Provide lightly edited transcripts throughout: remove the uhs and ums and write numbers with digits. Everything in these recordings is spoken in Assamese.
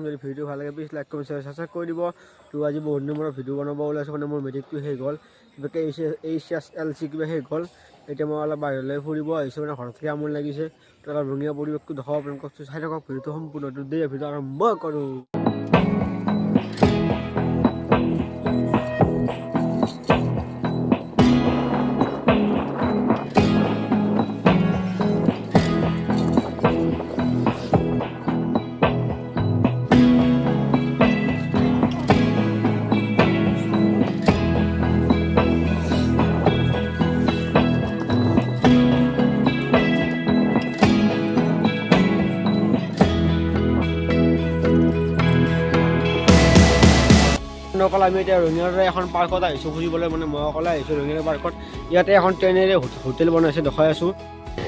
যদি ভিডিঅ' ভাল লাগে প্লিজ লাইক কমেণ্ট ছাবস্ক্ৰাইব কৰি দিব। তো আজি বহুত দিনৰ মূৰত ভিডিঅ' বনাব ওলাইছোঁ, মানে মোৰ মেট্ৰিকটো শেষ হ'ল, কিবাকৈ HSLC কিবা শেষ হ'ল। এতিয়া মই অলপ বাহিৰলৈ ফুৰিব আহিছোঁ, মানে ঘৰত থাকি আমনি লাগিছে। তো অলপ ৰঙীয়া পৰিৱেশটো দেখাব পাৰিম, চাই থাকক ভিডিঅ'টো সম্পূৰ্ণটো দেই। ভিডিঅ' আৰম্ভ কৰোঁ। অকল আমি এতিয়া ৰঙিয়াৰে এখন পাৰ্কত আহিছোঁ ফুৰিবলৈ, মানে মই অকলে আহিছোঁ ৰঙিয়াৰ পাৰ্কত। ইয়াতে এখন ট্ৰেইনেৰে হোটেল বনাইছে, দেখাই আছোঁ।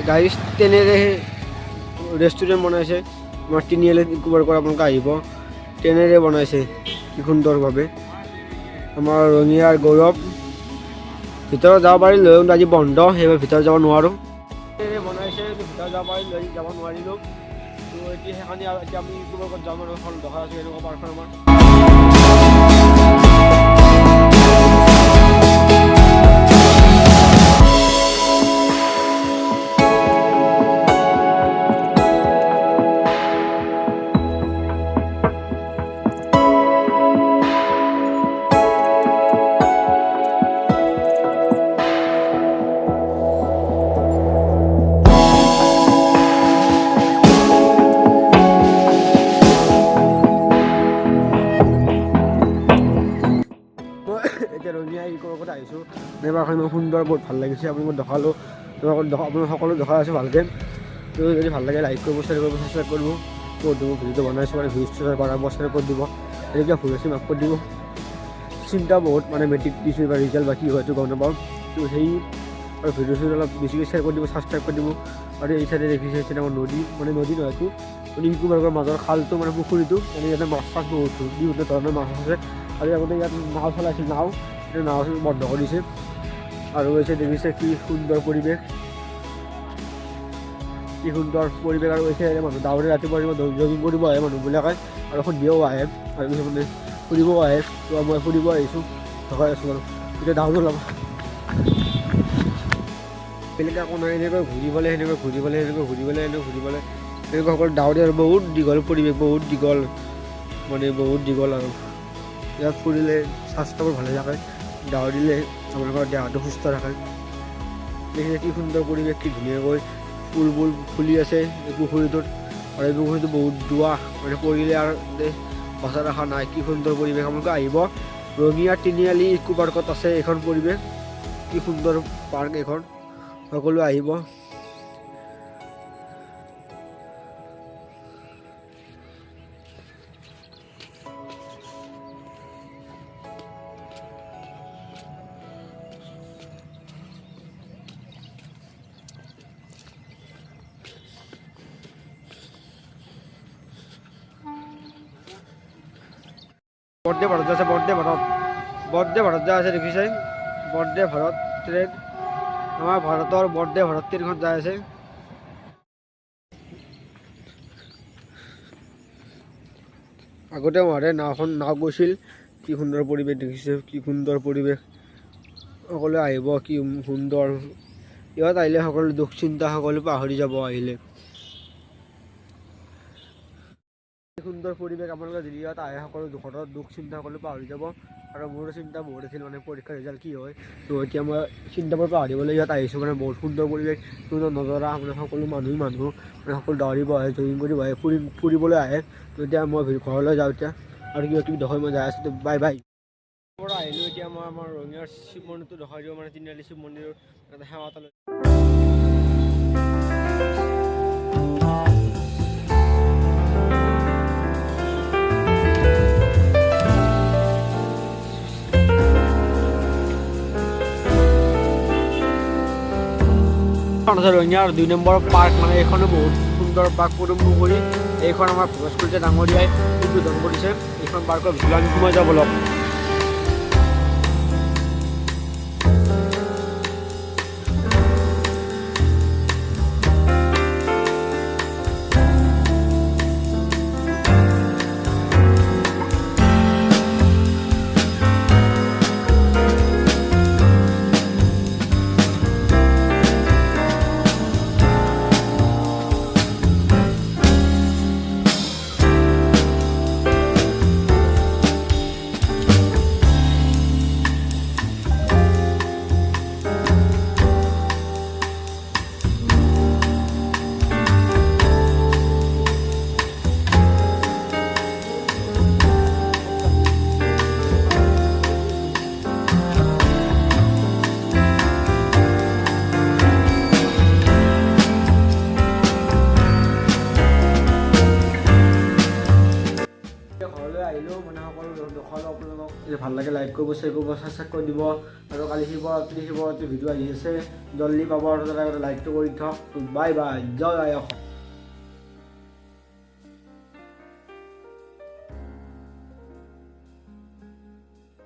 গাড়ী ট্ৰেইনেৰে ৰেষ্টুৰেণ্ট বনাইছে। আমাৰ তিনিআলি ইকো পাৰ্কত আপোনালোকে আহিব, ট্ৰেইনেৰে বনাইছে কি সুন্দৰভাৱে। আমাৰ ৰঙিয়াৰ গৌৰৱ। ভিতৰত যাব পাৰিলোঁ, আজি বন্ধ সেইবাবে ভিতৰত যাব নোৱাৰোঁ। ট্ৰেইনেৰে বনাইছে, ভিতৰত যাব পাৰিলোঁ, আজি যাব নোৱাৰিলোঁ। তো এতিয়া সেইকাৰণে এতিয়া আমি ইকো পাৰ্কত যাম আৰু এখন দেখাই আছোঁ এনেকুৱা পাৰ্কখন আমাৰ। এতিয়া ৰঙিয়া ইকো পাৰ্কত আহিছোঁ, পাৰ্কখন ইমান সুন্দৰ, বহুত ভাল লাগিছে। আপোনালোকক দেখালোঁ, আপোনালোক সকলো দেখাই আছোঁ ভালকৈ। তো যদি ভাল লাগে লাইক কৰিব, শ্বেয়াৰ কৰিব, ছাবস্ক্ৰাইব কৰিব। ক'ত দিব ভিডিঅ'টো বনাইছোঁ, মানে ভিউজ ছাবস্ক্ৰাইব কৰি দিব। এতিয়া ভুল হৈছে মাফ কৰি দিব। চিন্তা বহুত, মানে মেট্ৰিক দিছোঁ বা ৰিজাল্ট বা কি হয়তো গম নাপাওঁ। তো সেই আৰু ভিডিঅ'টো অলপ বেছিকৈ শ্বেয়াৰ কৰি দিব, ছাবস্ক্ৰাইব কৰি দিব। আৰু এই চাইডে দেখিছে আমাৰ নদী, মানে নদী নহয়তো, মানে ইকো পাৰ্কৰ মাজৰ খালটো, মানে পুখুৰীটো, মানে ইয়াতে মাছ চাছ বহুত বিভিন্ন ধৰণৰ মাছ আছে। আৰু আগতে ইয়াত নাও চলাইছিল, নাও বন্ধ কৰিছে। আৰু হৈছে দেখিছে কি সুন্দৰ পৰিৱেশ, কি সুন্দৰ পৰিৱেশ। আৰু হৈছে মানুহ ডাৱৰে ৰাতিপুৱা জগিং কৰিব আহে মানুহবিলাকে, আৰু সন্ধিয়াও আহে, আৰু কিছুমানে ফুৰিবও আহে। তো মই ফুৰিব আহিছোঁ, দেখাই আছোঁ বাৰু। এতিয়া ডাউন ওলাব, বেলেগ একো নাই, এনেকৈ ঘূৰিবলৈ সেনেকৈ ঘূৰিবলৈ এনেকৈ সকলো ডাৱৰে। আৰু বহুত দীঘল পৰিৱেশ, বহুত দীঘল, মানে বহুত দীঘল। আৰু ইয়াত ফুৰিলে স্বাস্থ্যবোৰ ভালে থাকে, ডাৱৰিলে আপোনালোকৰ দেহাটো সুস্থ থাকে। দেখিছে কি সুন্দৰ পৰিৱেশ, কি ধুনীয়াকৈ ফুলবোৰ ফুলি আছে এই পুখুৰীটোত। আৰু এই পুখুৰীটো বহুত দোৱা, মানে পৰিলে আৰু বচা ৰখা নাই। কি সুন্দৰ পৰিৱেশ, আপোনালোকে আহিব। ৰঙিয়া তিনিআলি ইকো পাৰ্কত আছে এইখন পৰিৱেশ, কি সুন্দৰ পাৰ্ক এইখন, সকলো আহিব। বন্দে ভাৰত যাই আছে, বন্দে ভাৰত যাই আছে, দেখিছে বন্দে ভাৰত ট্ৰেইন, আমাৰ ভাৰতৰ বন্দে ভাৰত ট্ৰেইনখন যাই আছে। আগতে মাৰে নাও গৈছিল, কি সুন্দৰ পৰিৱেশ দেখিছে, কি সুন্দৰ পৰিৱেশ। সকলোৱে আহিব, কি সুন্দৰ। ইয়াত আহিলে সকলো দুখ চিন্তা সকলো পাহৰি যাব আহিলে। সুন্দৰ পৰিৱেশ, আপোনালোকে যদি ইয়াত আহে সকলো দুখ চিন্তা সকলো পাহৰি যাব। আৰু মোৰো চিন্তা বহুত আছিল, মানে পৰীক্ষাৰ ৰিজাল্ট কি হয়। তো এতিয়া মই চিন্তাবোৰ পাহৰিবলৈ ইয়াত আহিছোঁ, মানে বহুত সুন্দৰ পৰিৱেশ, সুন্দৰ নজৰা। মানে সকলো মানুহ মানে সকলো দৌৰিব আহে, জগিং কৰিব আহে, ফুৰিবলৈ আহে। তো এতিয়া মই ঘৰলৈ যাওঁ এতিয়া, আৰু কিবা কিবি দেখাই মই যাই আছোঁ। Bye bye. পৰা আহিলোঁ, এতিয়া মই আমাৰ ৰঙিয়াৰ শিৱ মন্দিৰটো দেখাই দিওঁ, মানে তিনিআলি শিৱ মন্দিৰৰ তাতে সেৱা এটা লৈ। ৰঙিয়াৰ 2 নম্বৰ পাৰ্ক, মানে এইখনো বহুত সুন্দৰ পাৰ্ক, পদুম পুখুৰী। এইখন আমাৰ ভোগেশকুৰিতে ডাঙৰীয়াই উদ্বোধন কৰিছে। এইখন পাৰ্কৰ ভিতৰত আমি সোমাই যাব লগ। ভাল লাগে লাইক কৰিব শ্বেয়াৰ কৰিব ছাবস্ক্ৰাইব কৰি দিব আৰু কালি শিৱৰাত্ৰি ভিডিঅ' আহি আছে জল্দি পাব আৰু তাতে লাইকটো কৰি থওক বাই বাই জয় আই অসম।